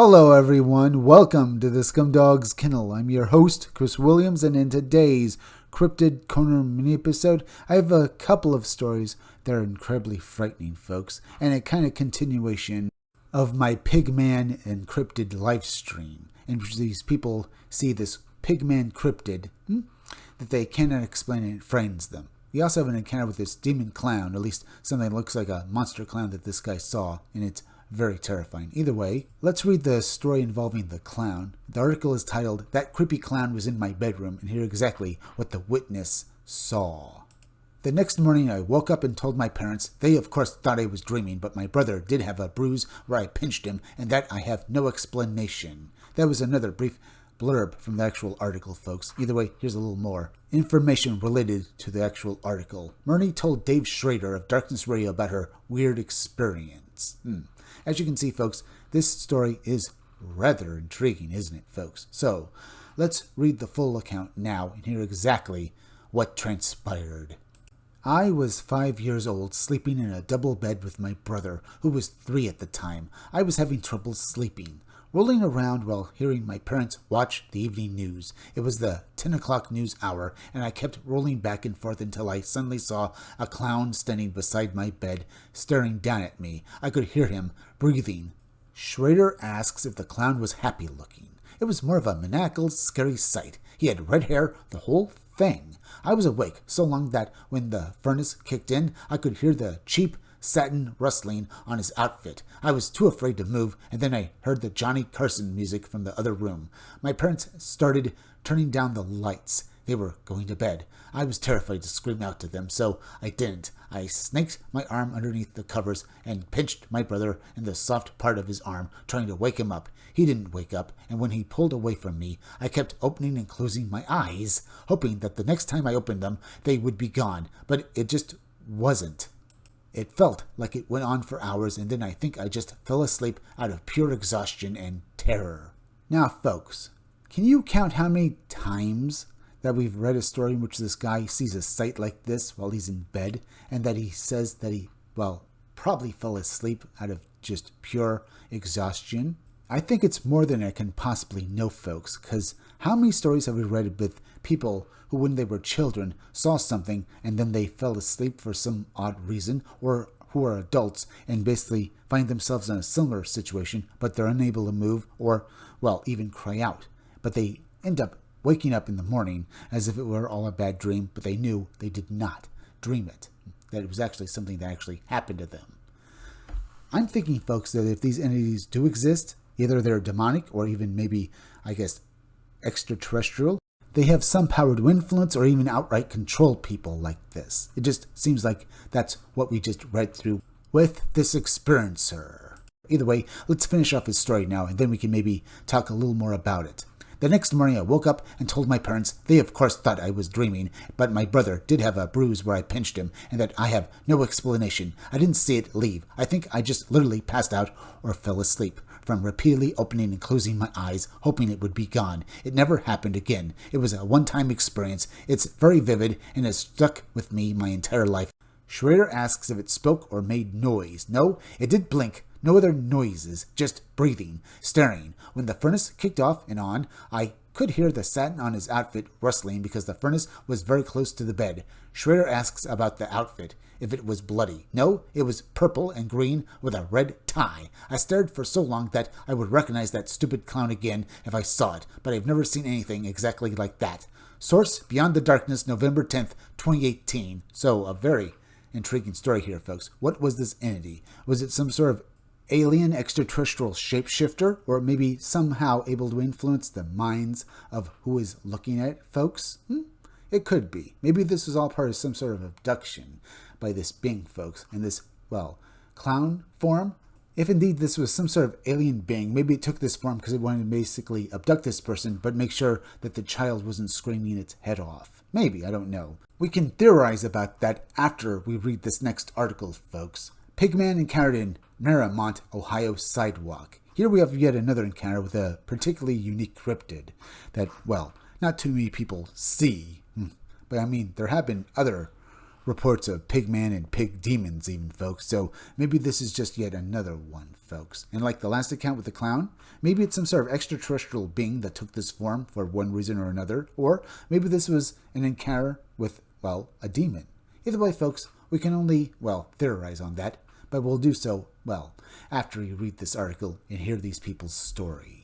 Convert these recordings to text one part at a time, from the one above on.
Hello everyone, welcome to the Scumdog's Kennel. I'm your host, Chris Williams, and in today's Cryptid Corner mini episode, I have a couple of stories that are incredibly frightening, folks, and a kind of continuation of my Pigman and Cryptid live stream, in which these people see this Pigman cryptid that they cannot explain and it frightens them. We also have an encounter with this demon clown, at least something that looks like a monster clown that this guy saw, and it's very terrifying. Either way, let's read the story involving the clown. The article is titled, "That Creepy Clown Was in My Bedroom," and hear exactly what the witness saw. The next morning I woke up and told my parents. They of course thought I was dreaming, but my brother did have a bruise where I pinched him, and that I have no explanation. That was another brief blurb from the actual article, folks. Either way, here's a little more information related to the actual article. Myrnie told Dave Schrader of Darkness Radio about her weird experience. As you can see, folks, this story is rather intriguing, isn't it, folks? So, let's read the full account now and hear exactly what transpired. I was 5 years old, sleeping in a double bed with my brother, who was 3 at the time. I was having trouble sleeping, rolling around while hearing my parents watch the evening news. It was the 10 o'clock news hour, and I kept rolling back and forth until I suddenly saw a clown standing beside my bed, staring down at me. I could hear him breathing. Schrader asks if the clown was happy looking. It was more of a maniacal, scary sight. He had red hair, the whole thing. I was awake so long that when the furnace kicked in, I could hear the cheap satin rustling on his outfit. I was too afraid to move, and then I heard the Johnny Carson music from the other room. My parents started turning down the lights. They were going to bed. I was terrified to scream out to them, so I didn't. I snaked my arm underneath the covers and pinched my brother in the soft part of his arm, trying to wake him up. He didn't wake up, and when he pulled away from me, I kept opening and closing my eyes, hoping that the next time I opened them, they would be gone, but it just wasn't. It felt like it went on for hours, and then I think I just fell asleep out of pure exhaustion and terror. Now, folks, can you count how many times that we've read a story in which this guy sees a sight like this while he's in bed, and that he says that he, probably fell asleep out of just pure exhaustion? I think it's more than I can possibly know, folks, because how many stories have we read with people who, when they were children, saw something and then they fell asleep for some odd reason, or who are adults and basically find themselves in a similar situation, but they're unable to move or, even cry out. But they end up waking up in the morning as if it were all a bad dream, but they knew they did not dream it, that it was actually something that actually happened to them. I'm thinking, folks, that if these entities do exist, either they're demonic or even maybe, extraterrestrial, they have some power to influence or even outright control people like this. It just seems like that's what we just read through with this experiencer. Either way, let's finish off his story now, and then we can maybe talk a little more about it. The next morning I woke up and told my parents. They of course thought I was dreaming, but my brother did have a bruise where I pinched him, and that I have no explanation. I didn't see it leave. I think I just literally passed out or fell asleep from repeatedly opening and closing my eyes, hoping it would be gone. It never happened again. It was a one-time experience. It's very vivid and has stuck with me my entire life. Schrader asks if it spoke or made noise. No, it did blink. No other noises, just breathing, staring. When the furnace kicked off and on, I could hear the satin on his outfit rustling because the furnace was very close to the bed. Schrader asks about the outfit, if it was bloody. No, it was purple and green with a red tie. I stared for so long that I would recognize that stupid clown again if I saw it, but I've never seen anything exactly like that. Source, Beyond the Darkness, November 10th, 2018. So, a very intriguing story here, folks. What was this entity? Was it some sort of alien extraterrestrial shapeshifter, or maybe somehow able to influence the minds of who is looking at it, folks? It could be. Maybe this was all part of some sort of abduction by this being, folks, in this, clown form. If indeed this was some sort of alien being, maybe it took this form because it wanted to basically abduct this person, but make sure that the child wasn't screaming its head off. Maybe, I don't know. We can theorize about that after we read this next article, folks. Pigmen encountered in Marymount, Ohio sidewalk. Here we have yet another encounter with a particularly unique cryptid that, not too many people see. But there have been other reports of Pigman and pig demons even, folks. So maybe this is just yet another one, folks. And like the last account with the clown, maybe it's some sort of extraterrestrial being that took this form for one reason or another. Or maybe this was an encounter with, well, a demon. Either way, folks, we can only, well, theorize on that. But we'll do so, well, after you read this article and hear these people's story.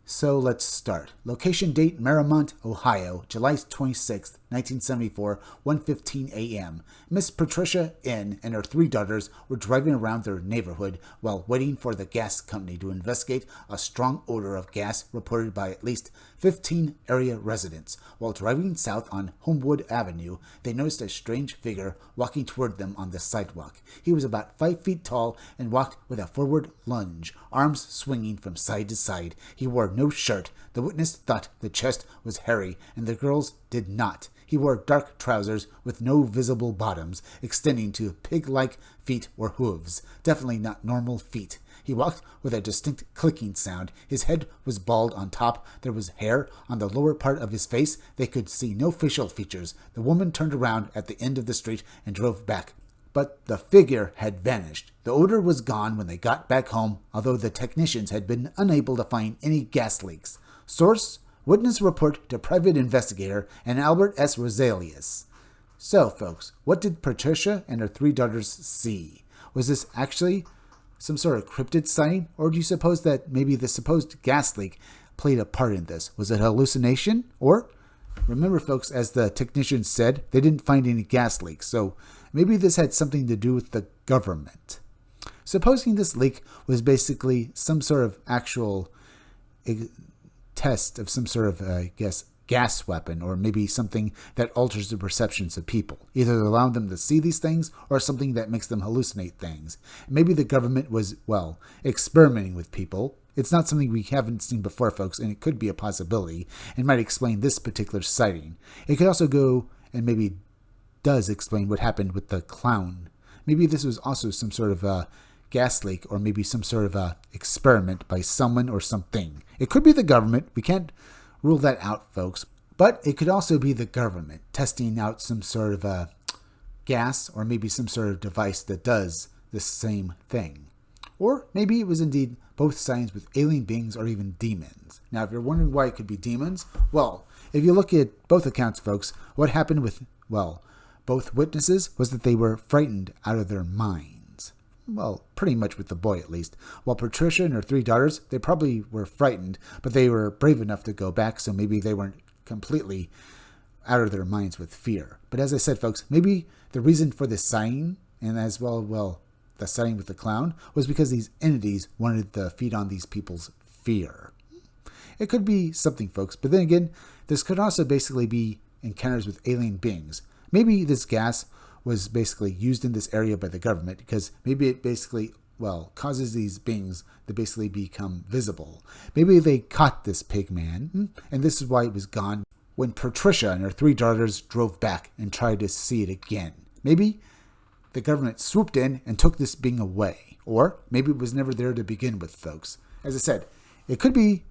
So let's start. Location date, Marymount, Ohio, July 26, 1974, 1:15 a.m. Miss Patricia N. and her 3 daughters were driving around their neighborhood while waiting for the gas company to investigate a strong odor of gas reported by at least 15 area residents. While driving south on Homewood Avenue, they noticed a strange figure walking toward them on the sidewalk. He was about 5 feet tall and walked with a forward lunge, arms swinging from side to side. He wore no shirt. The witness thought the chest was hairy, and the girls did not. He wore dark trousers with no visible bottoms, extending to pig-like feet or hooves. Definitely not normal feet. He walked with a distinct clicking sound. His head was bald on top. There was hair on the lower part of his face. They could see no facial features. The woman turned around at the end of the street and drove back. But the figure had vanished. The odor was gone when they got back home, although the technicians had been unable to find any gas leaks. Source: witness report to private investigator and Albert S. Rosalius. So, folks, what did Patricia and her 3 daughters see? Was this actually some sort of cryptid sighting, or do you suppose that maybe the supposed gas leak played a part in this? Was it hallucination? Or, remember, folks, as the technicians said, they didn't find any gas leaks, so maybe this had something to do with the government. Supposing this leak was basically some sort of actual test of some sort of, gas weapon, or maybe something that alters the perceptions of people, either allowing them to see these things or something that makes them hallucinate things. Maybe the government was, well, experimenting with people. It's not something we haven't seen before, folks, and it could be a possibility and might explain this particular sighting. It could also go and maybe does explain what happened with the clown. Maybe this was also some sort of a gas leak, or maybe some sort of a experiment by someone or something. It could be the government. We can't rule that out, folks. But it could also be the government testing out some sort of a gas, or maybe some sort of device that does the same thing. Or maybe it was indeed both signs with alien beings or even demons. Now, if you're wondering why it could be demons, well, if you look at both accounts, folks, what happened with, well, both witnesses was that they were frightened out of their minds. Well, pretty much with the boy, at least. While Patricia and her 3 daughters, they probably were frightened, but they were brave enough to go back, so maybe they weren't completely out of their minds with fear. But as I said, folks, maybe the reason for this sighting, and as well, the sighting with the clown, was because these entities wanted to feed on these people's fear. It could be something, folks, but then again, this could also basically be encounters with alien beings. Maybe this gas was basically used in this area by the government, because maybe it basically, well, causes these beings to basically become visible. Maybe they caught this pig man, and this is why it was gone when Patricia and her 3 daughters drove back and tried to see it again. Maybe the government swooped in and took this being away. Or maybe it was never there to begin with, folks. As I said, it could be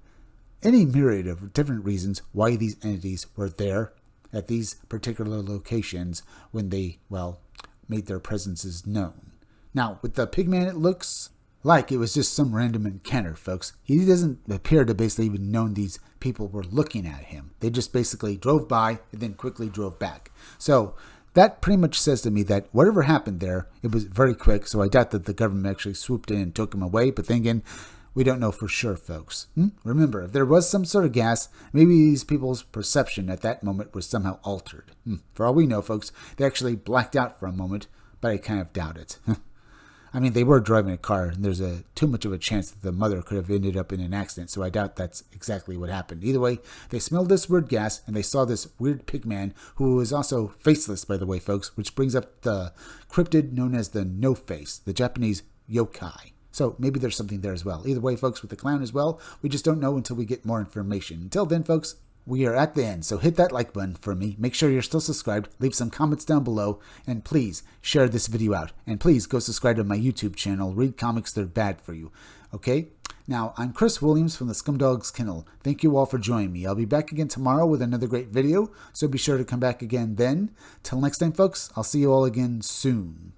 any myriad of different reasons why these entities were there at these particular locations when they, well, made their presences known. Now, with the Pigman, it looks like it was just some random encounter, folks. He doesn't appear to basically even known these people were looking at him. They just basically drove by and then quickly drove back. So that pretty much says to me that whatever happened there, it was very quick, so I doubt that the government actually swooped in and took him away. But then again, we don't know for sure, folks. Remember, if there was some sort of gas, maybe these people's perception at that moment was somehow altered. For all we know, folks, they actually blacked out for a moment, but I kind of doubt it. I mean, they were driving a car, and there's too much of a chance that the mother could have ended up in an accident, so I doubt that's exactly what happened. Either way, they smelled this weird gas, and they saw this weird pig man, who was also faceless, by the way, folks, which brings up the cryptid known as the no-face, the Japanese yokai. So maybe there's something there as well. Either way, folks, with the clown as well, we just don't know until we get more information. Until then, folks, we are at the end, so hit that like button for me. Make sure you're still subscribed. Leave some comments down below, and please share this video out. And please go subscribe to my YouTube channel. Read comics, they're bad for you. Okay? Now, I'm Chris Williams from the Scumdogs Kennel. Thank you all for joining me. I'll be back again tomorrow with another great video, so be sure to come back again then. Till next time, folks, I'll see you all again soon.